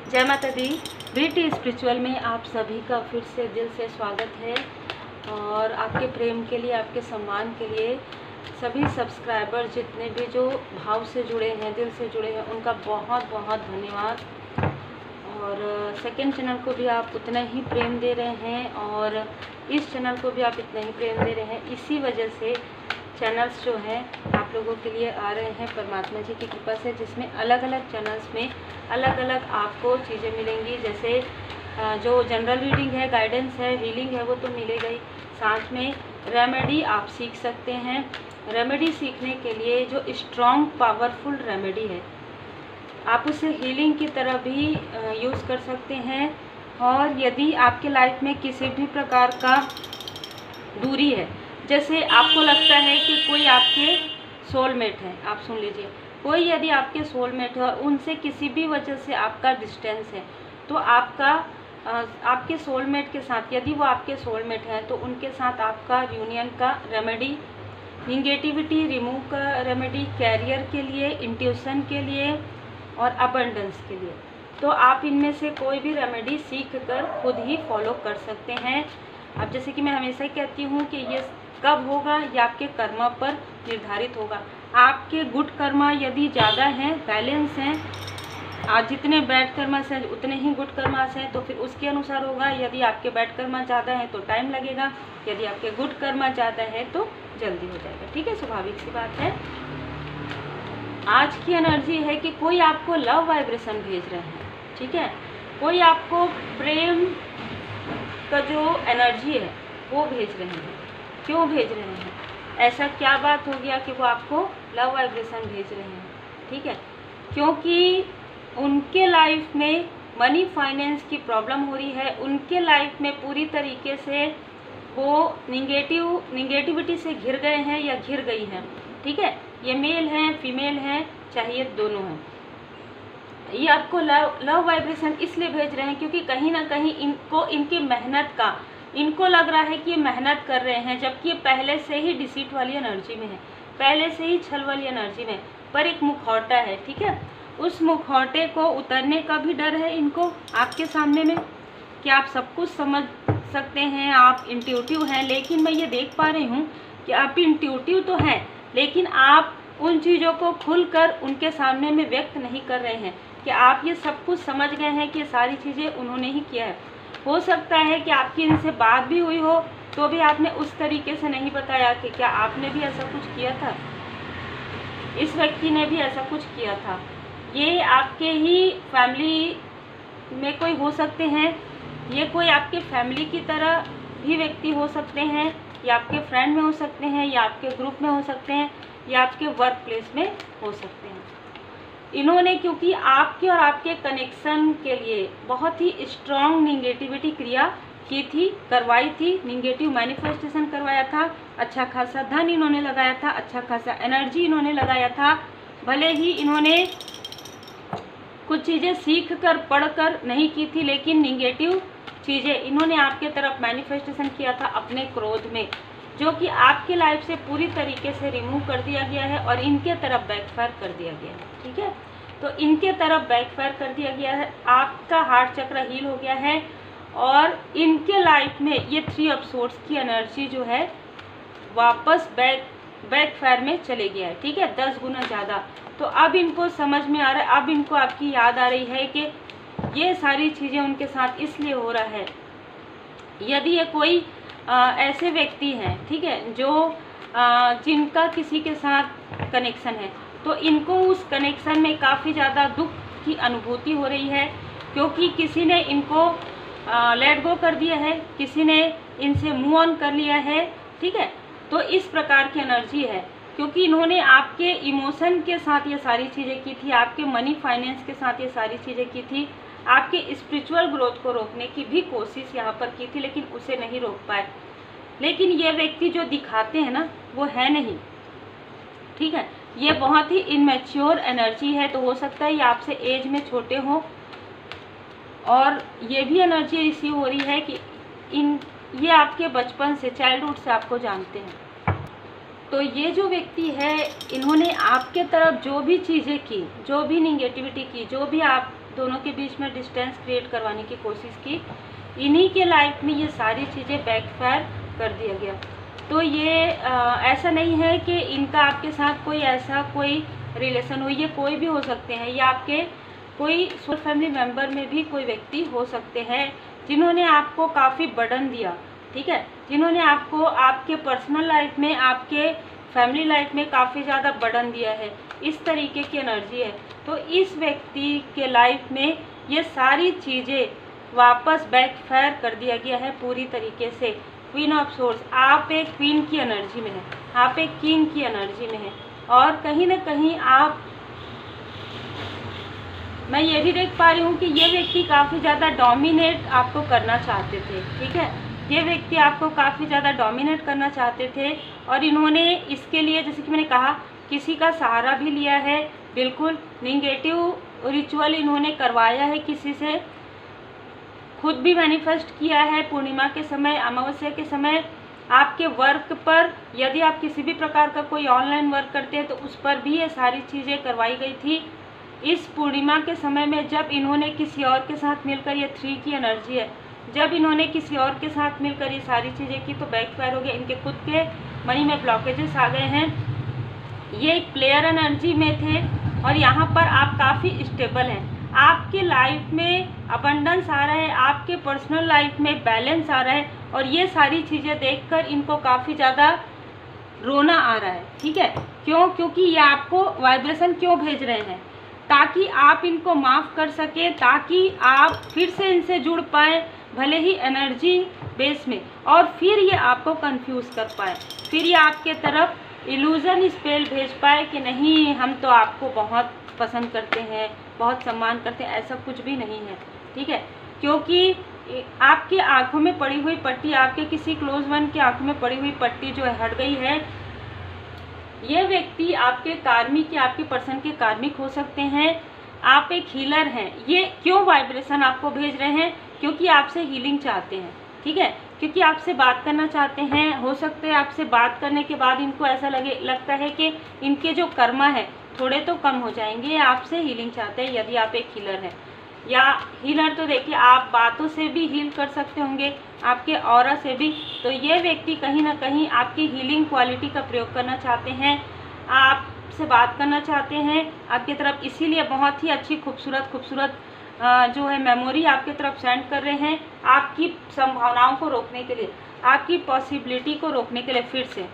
जय माता दी। ब्रीटी स्पिरिचुअल में आप सभी का फिर से दिल से स्वागत है और आपके प्रेम के लिए, आपके सम्मान के लिए सभी सब्सक्राइबर जितने भी जो भाव से जुड़े हैं, दिल से जुड़े हैं, उनका बहुत बहुत धन्यवाद। और सेकंड चैनल को भी आप उतना ही प्रेम दे रहे हैं और इस चैनल को भी आप इतना ही प्रेम दे रहे हैं। इसी वजह से चैनल्स जो हैं आप लोगों के लिए आ रहे हैं परमात्मा जी की कृपा से, जिसमें अलग अलग चैनल्स में अलग अलग आपको चीज़ें मिलेंगी। जैसे जो जनरल रीडिंग है, गाइडेंस है, हीलिंग है, वो तो मिलेगा ही। साथ में रेमेडी आप सीख सकते हैं। रेमेडी सीखने के लिए जो स्ट्रॉन्ग पावरफुल रेमेडी है, आप उसे हीलिंग की तरह भी यूज़ कर सकते हैं। और यदि आपके लाइफ में किसी भी प्रकार का दूरी है, जैसे आपको लगता है कि कोई आपके सोलमेट है, आप सुन लीजिए, कोई यदि आपके सोलमेट है और उनसे किसी भी वजह से आपका डिस्टेंस है, तो आपके सोलमेट के साथ, यदि वो आपके सोलमेट हैं, तो उनके साथ आपका यूनियन का रेमेडी, निगेटिविटी रिमूव का रेमेडी, कैरियर के लिए, इंट्यूशन के लिए और अबंडेंस के लिए, तो आप इनमें से कोई भी रेमेडी सीख कर खुद ही फॉलो कर सकते हैं। अब जैसे कि मैं हमेशा ही कहती हूँ कि ये कब होगा, ये आपके कर्मा पर निर्धारित होगा। आपके गुड कर्मा यदि ज़्यादा हैं, बैलेंस हैं, आज जितने बैड कर्मा से उतने ही गुड कर्मा हैं, तो फिर उसके अनुसार होगा। यदि आपके बैड कर्मा ज़्यादा हैं तो टाइम लगेगा, यदि आपके गुड कर्मा ज़्यादा है तो जल्दी हो जाएगा। ठीक है, स्वाभाविक सी बात है। आज की एनर्जी है कि कोई आपको लव वाइब्रेशन भेज रहे हैं, ठीक है, कोई आपको प्रेम का जो एनर्जी है वो भेज रहे हैं। क्यों भेज रहे हैं, ऐसा क्या बात हो गया कि वो आपको लव वाइब्रेशन भेज रहे हैं? ठीक है, क्योंकि उनके लाइफ में मनी फाइनेंस की प्रॉब्लम हो रही है। उनके लाइफ में पूरी तरीके से वो निगेटिविटी से घिर गए हैं या घिर गई हैं। ठीक है, ये मेल हैं, फीमेल हैं, चाहे दोनों हैं, ये आपको लव वाइब्रेशन इसलिए भेज रहे हैं क्योंकि कहीं ना कहीं इनको इनकी मेहनत का, इनको लग रहा है कि ये मेहनत कर रहे हैं, जबकि ये पहले से ही डिसीट वाली एनर्जी में है, पहले से ही छल वाली एनर्जी में। पर एक मुखौटा है, ठीक है, उस मुखौटे को उतरने का भी डर है इनको आपके सामने में कि आप सब कुछ समझ सकते हैं, आप इंट्यूटिव हैं। लेकिन मैं ये देख पा रही हूँ कि आप इंट्यूटिव तो हैं, लेकिन आप उन चीज़ों को खुलकर उनके सामने में व्यक्त नहीं कर रहे हैं कि आप ये सब कुछ समझ गए हैं कि ये सारी चीज़ें उन्होंने ही किया है। हो सकता है कि आपकी इनसे बात भी हुई हो तो भी आपने उस तरीके से नहीं बताया कि क्या आपने भी ऐसा कुछ किया था, इस व्यक्ति ने भी ऐसा कुछ किया था। ये आपके ही फैमिली में कोई हो सकते हैं, ये कोई आपके फैमिली की तरह भी व्यक्ति हो सकते हैं, या आपके फ्रेंड में हो सकते हैं, या आपके ग्रुप में हो सकते हैं, या आपके वर्क प्लेस में हो सकते हैं। इन्होंने क्योंकि आपके और आपके कनेक्शन के लिए बहुत ही स्ट्रॉन्ग निगेटिविटी क्रिया की थी, करवाई थी, निगेटिव मैनिफेस्टेशन करवाया था, अच्छा खासा धन इन्होंने लगाया था, अच्छा खासा एनर्जी इन्होंने लगाया था। भले ही इन्होंने कुछ चीज़ें सीख कर पढ़ कर नहीं की थी, लेकिन निगेटिव चीज़ें इन्होंने आपके तरफ मैनिफेस्टेशन किया था अपने क्रोध में, जो कि आपके लाइफ से पूरी तरीके से रिमूव कर दिया गया है और इनके तरफ बैकफायर कर दिया गया है। ठीक है, तो इनके तरफ बैकफायर कर दिया गया है, आपका हार्ट चक्र हील हो गया है और इनके लाइफ में ये 3 ऑफ सोर्स की एनर्जी जो है वापस बैकफायर में चले गया है। ठीक है, 10 गुना ज़्यादा। तो अब इनको समझ में आ रहा है, अब इनको आपकी याद आ रही है कि ये सारी चीज़ें उनके साथ इसलिए हो रहा है। यदि ये कोई ऐसे व्यक्ति हैं, ठीक है, जो जिनका किसी के साथ कनेक्शन है, तो इनको उस कनेक्शन में काफ़ी ज़्यादा दुख की अनुभूति हो रही है, क्योंकि किसी ने इनको लेट गो कर दिया है, किसी ने इनसे मूव ऑन कर लिया है। ठीक है, तो इस प्रकार की एनर्जी है, क्योंकि इन्होंने आपके इमोशन के साथ ये सारी चीज़ें की थी, आपके मनी फाइनेंस के साथ ये सारी चीज़ें की थी, आपके स्पिरिचुअल ग्रोथ को रोकने की भी कोशिश यहाँ पर की थी, लेकिन उसे नहीं रोक पाए। लेकिन ये व्यक्ति जो दिखाते हैं ना, वो है नहीं। ठीक है, ये बहुत ही इनमेच्योर एनर्जी है, तो हो सकता है ये आपसे एज में छोटे हों, और ये भी एनर्जी रिसीव हो रही है कि ये आपके बचपन से, चाइल्डहुड से आपको जानते हैं। तो ये जो व्यक्ति है, इन्होंने आपके तरफ जो भी चीज़ें की, जो भी निगेटिविटी की, जो भी आप दोनों के बीच में डिस्टेंस क्रिएट करवाने की कोशिश की। इन्हीं के लाइफ में ये सारी चीज़ें बैकफायर कर दिया गया। तो ये ऐसा नहीं है कि इनका आपके साथ कोई रिलेशन हो, ये कोई भी हो सकते हैं, या आपके कोई फैमिली मेम्बर में भी कोई व्यक्ति हो सकते हैं जिन्होंने आपको काफ़ी बर्डन दिया, ठीक है, जिन्होंने आपको आपके पर्सनल लाइफ में, आपके फैमिली लाइफ में काफ़ी ज़्यादा बर्डन दिया है। इस तरीके की एनर्जी है। तो इस व्यक्ति के लाइफ में ये सारी चीज़ें वापस बैकफायर कर दिया गया है पूरी तरीके से। क्वीन ऑफ सोर्स, आप एक क्वीन की एनर्जी में हैं, आप एक किंग की एनर्जी में हैं, और कहीं ना कहीं मैं ये भी देख पा रही हूँ कि ये व्यक्ति काफ़ी ज़्यादा डोमिनेट आपको करना चाहते थे, ठीक है, ये व्यक्ति आपको काफ़ी ज़्यादा डोमिनेट करना चाहते थे, और इन्होंने इसके लिए, जैसे कि मैंने कहा, किसी का सहारा भी लिया है, बिल्कुल निगेटिव रिचुअल इन्होंने करवाया है किसी से, खुद भी मैनिफेस्ट किया है पूर्णिमा के समय, अमावस्या के समय। आपके वर्क पर, यदि आप किसी भी प्रकार का कोई ऑनलाइन वर्क करते हैं तो उस पर भी ये सारी चीज़ें करवाई गई थी। इस पूर्णिमा के समय में जब इन्होंने किसी और के साथ मिलकर, ये 3 की एनर्जी है, जब इन्होंने किसी और के साथ मिलकर ये सारी चीज़ें की तो बैकफायर हो गया। इनके खुद के मनी में ब्लॉकेजेस आ गए हैं। ये एक प्लेयर एनर्जी में थे, और यहाँ पर आप काफ़ी स्टेबल हैं। आपके लाइफ में अबंडेंस आ रहा है, आपके पर्सनल लाइफ में बैलेंस आ रहा है, और ये सारी चीज़ें देखकर इनको काफ़ी ज़्यादा रोना आ रहा है, ठीक है। क्यों? क्योंकि ये आपको वाइब्रेशन क्यों भेज रहे हैं, ताकि आप इनको माफ़ कर सकें, ताकि आप फिर से इनसे जुड़ पाएँ, भले ही एनर्जी बेस में, और फिर ये आपको कंफ्यूज कर पाए, फिर ये आपके तरफ इल्यूज़न स्पेल भेज पाए कि नहीं, हम तो आपको बहुत पसंद करते हैं, बहुत सम्मान करते हैं। ऐसा कुछ भी नहीं है, ठीक है, क्योंकि आपकी आंखों में पड़ी हुई पट्टी, आपके किसी क्लोज वन की आंखों में पड़ी हुई पट्टी जो है हट गई है। ये व्यक्ति आपके कार्मिक या आपके पर्सन के कार्मिक हो सकते हैं। आप एक हीलर हैं। ये क्यों वाइब्रेशन आपको भेज रहे हैं? क्योंकि आपसे हीलिंग चाहते हैं, ठीक है, क्योंकि आपसे बात करना चाहते हैं। हो सकता है आपसे बात करने के बाद इनको ऐसा लगता है कि इनके जो कर्मा है थोड़े तो कम हो जाएंगे। आपसे हीलिंग चाहते हैं यदि आप एक हीलर हैं। या हीलर तो देखिए, आप बातों से भी हील कर सकते होंगे, आपके ऑरा से भी। तो ये व्यक्ति कहीं ना कहीं आपकी हीलिंग क्वालिटी का प्रयोग करना चाहते हैं, आपसे बात करना चाहते हैं आपकी तरफ, इसीलिए बहुत ही अच्छी खूबसूरत जो है मेमोरी आपकी तरफ सेंड कर रहे हैं, आपकी संभावनाओं को रोकने के लिए, आपकी पॉसिबिलिटी को रोकने के लिए। फिर से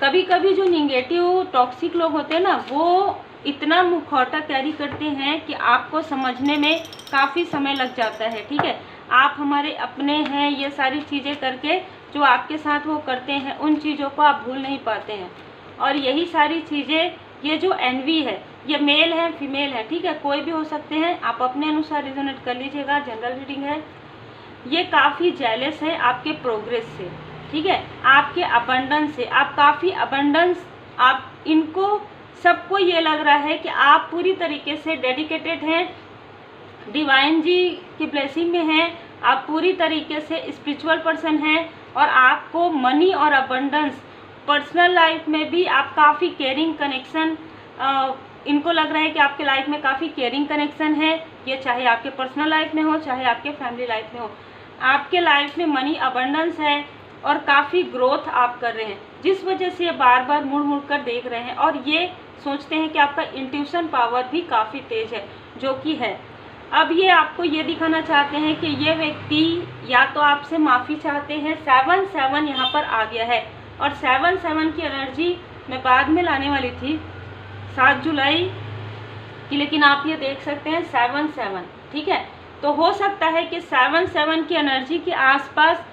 कभी कभी जो निगेटिव टॉक्सिक लोग होते हैं ना, वो इतना मुखौटा कैरी करते हैं कि आपको समझने में काफ़ी समय लग जाता है, ठीक है। आप हमारे अपने हैं, ये सारी चीज़ें करके जो आपके साथ वो करते हैं, उन चीज़ों को आप भूल नहीं पाते हैं। और यही सारी चीज़ें, ये जो एनवी है, ये मेल है फीमेल है, ठीक है, कोई भी हो सकते हैं, आप अपने अनुसार रिजोनेट कर लीजिएगा। जनरल रीडिंग है। ये काफ़ी जेलस है आपके प्रोग्रेस से, ठीक है, आपके अबंडेंस से। आप काफ़ी अबंडेंस, आप इनको सबको ये लग रहा है कि आप पूरी तरीके से डेडिकेटेड हैं, डिवाइन जी की ब्लेसिंग में हैं, आप पूरी तरीके से स्पिरिचुअल पर्सन हैं, और आपको मनी और अबंडेंस, पर्सनल लाइफ में भी आप काफ़ी केयरिंग कनेक्शन, इनको लग रहा है कि आपके लाइफ में काफ़ी केयरिंग कनेक्शन है। ये चाहे आपके पर्सनल लाइफ में हो, चाहे आपके फैमिली लाइफ में हो, आपके लाइफ में मनी अबंडेंस है और काफ़ी ग्रोथ आप कर रहे हैं, जिस वजह से ये बार बार मुड़ कर देख रहे हैं, और ये सोचते हैं कि आपका इंट्यूशन पावर भी काफ़ी तेज है, जो कि है। अब ये आपको ये दिखाना चाहते हैं कि ये व्यक्ति या तो आपसे माफ़ी चाहते हैं। 7-7 यहाँ पर आ गया है, और 7-7 की एनर्जी मैं बाद में लाने वाली थी 7 जुलाई की, लेकिन आप ये देख सकते हैं 7-7, ठीक है। तो हो सकता है कि 7-7 की एनर्जी के आसपास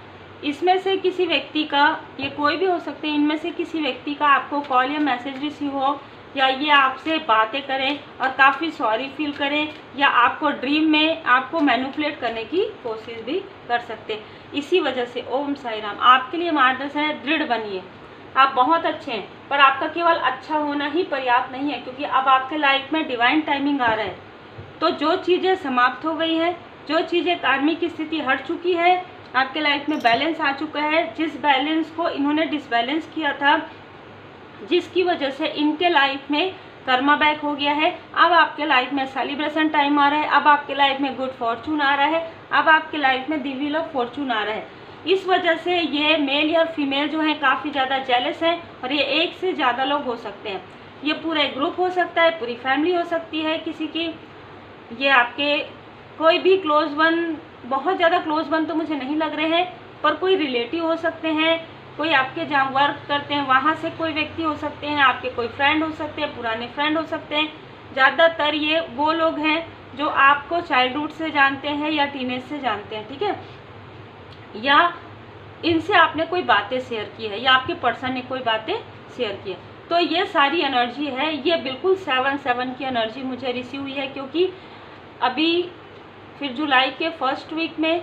इसमें से किसी व्यक्ति का, ये कोई भी हो सकते हैं, इनमें से किसी व्यक्ति का आपको कॉल या मैसेज रिसीव हो, या ये आपसे बातें करें और काफ़ी सॉरी फील करें, या आपको ड्रीम में आपको मैनिपुलेट करने की कोशिश भी कर सकते हैं। इसी वजह से ओम साई राम आपके लिए मार्गदर्शन है, दृढ़ बनिए। आप बहुत अच्छे हैं, पर आपका केवल अच्छा होना ही पर्याप्त नहीं है, क्योंकि अब आपके लाइफ में डिवाइन टाइमिंग आ रहा है। तो जो चीज़ें समाप्त हो गई हैं, जो चीज़ें कार्मिक स्थिति हट चुकी है, आपके लाइफ में बैलेंस आ चुका है। जिस बैलेंस को इन्होंने डिसबैलेंस किया था, जिसकी वजह से इनके लाइफ में कर्मा बैक हो गया है। अब आपके लाइफ में सेलिब्रेशन टाइम आ रहा है, अब आपके लाइफ में गुड फॉर्चून आ रहा है, अब आपके लाइफ में द व्हील ऑफ फॉर्चून आ रहा है। इस वजह से ये मेल या फीमेल जो है काफ़ी ज़्यादा जेलस हैं, और ये एक से ज़्यादा लोग हो सकते हैं। ये पूरा एक ग्रुप हो सकता है, पूरी फैमिली हो सकती है किसी की, ये आपके कोई भी क्लोज वन, बहुत ज़्यादा क्लोज वन तो मुझे नहीं लग रहे हैं, पर कोई रिलेटिव हो सकते हैं, कोई आपके जहाँ वर्क करते हैं वहाँ से कोई व्यक्ति हो सकते हैं, आपके कोई फ्रेंड हो सकते हैं, पुराने फ्रेंड हो सकते हैं। ज़्यादातर ये वो लोग हैं जो आपको चाइल्डहुड से जानते हैं या टीनेज से जानते हैं, ठीक है, या इनसे आपने कोई बातें शेयर की है, या आपके पर्सन ने कोई बातें शेयर की है। तो ये सारी एनर्जी है, ये बिल्कुल 7/7 की एनर्जी मुझे रिसीव हुई है, क्योंकि अभी फिर जुलाई के फर्स्ट वीक में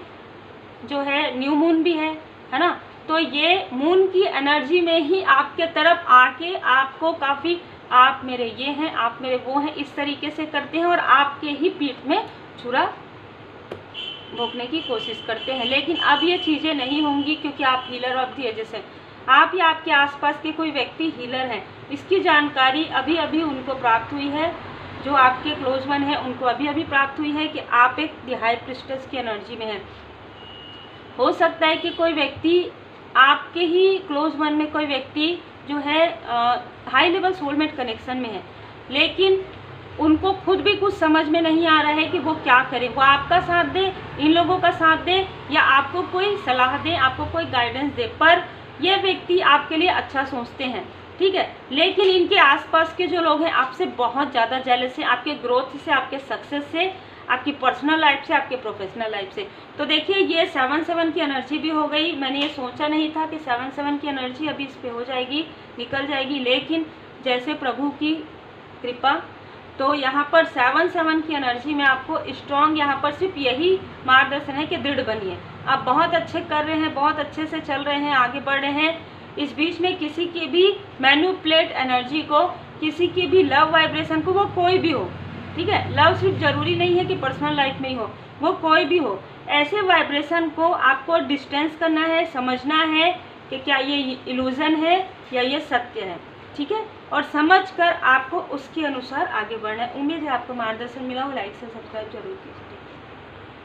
जो है न्यू मून भी है ना, तो ये मून की एनर्जी में ही आपके तरफ आके आपको काफ़ी, आप मेरे ये हैं, आप मेरे वो हैं, इस तरीके से करते हैं, और आपके ही पीठ में छुरा भोंकने की कोशिश करते हैं। लेकिन अब ये चीज़ें नहीं होंगी, क्योंकि आप हीलर ऑफ द एजेस हैं, आप या आपके आसपास के कोई व्यक्ति हीलर हैं। इसकी जानकारी अभी अभी उनको प्राप्त हुई है, जो आपके क्लोज वन है उनको अभी अभी प्राप्त हुई है कि आप एक द हाई प्रिस्टेस की एनर्जी में हैं। हो सकता है कि कोई व्यक्ति, आपके ही क्लोज वन में कोई व्यक्ति जो है हाई लेवल सोलमेट कनेक्शन में है, लेकिन उनको खुद भी कुछ समझ में नहीं आ रहा है कि वो क्या करें, वो आपका साथ दे, इन लोगों का साथ दे, या आपको कोई सलाह दे, आपको कोई गाइडेंस दे। पर ये व्यक्ति आपके लिए अच्छा सोचते हैं, ठीक है, लेकिन इनके आसपास के जो लोग हैं आपसे बहुत ज़्यादा जेलस हैं, आपके ग्रोथ से, आपके सक्सेस से, आपकी पर्सनल लाइफ से, आपके प्रोफेशनल लाइफ से। तो देखिए ये 7/7 की एनर्जी भी हो गई। मैंने ये सोचा नहीं था कि 7/7 की एनर्जी अभी इस पे हो जाएगी, निकल जाएगी, लेकिन जैसे प्रभु की कृपा, तो यहाँ पर 7/7 की एनर्जी में आपको स्ट्रॉन्ग, यहाँ पर सिर्फ यही मार्गदर्शन है कि दृढ़ बनिए। आप बहुत अच्छे कर रहे हैं, बहुत अच्छे से चल रहे हैं, आगे बढ़ रहे हैं। इस बीच में किसी की भी मैनिपुलेट एनर्जी को, किसी की भी लव वाइब्रेशन को, वो कोई भी हो, ठीक है, लव सिर्फ जरूरी नहीं है कि पर्सनल लाइफ में ही हो, वो कोई भी हो, ऐसे वाइब्रेशन को आपको डिस्टेंस करना है, समझना है कि क्या ये इल्यूजन है या ये सत्य है, ठीक है, और समझकर आपको उसके अनुसार आगे बढ़ना है। उम्मीद है आपको मार्गदर्शन मिला हो। लाइक से सब्सक्राइब जरूर कीजिए।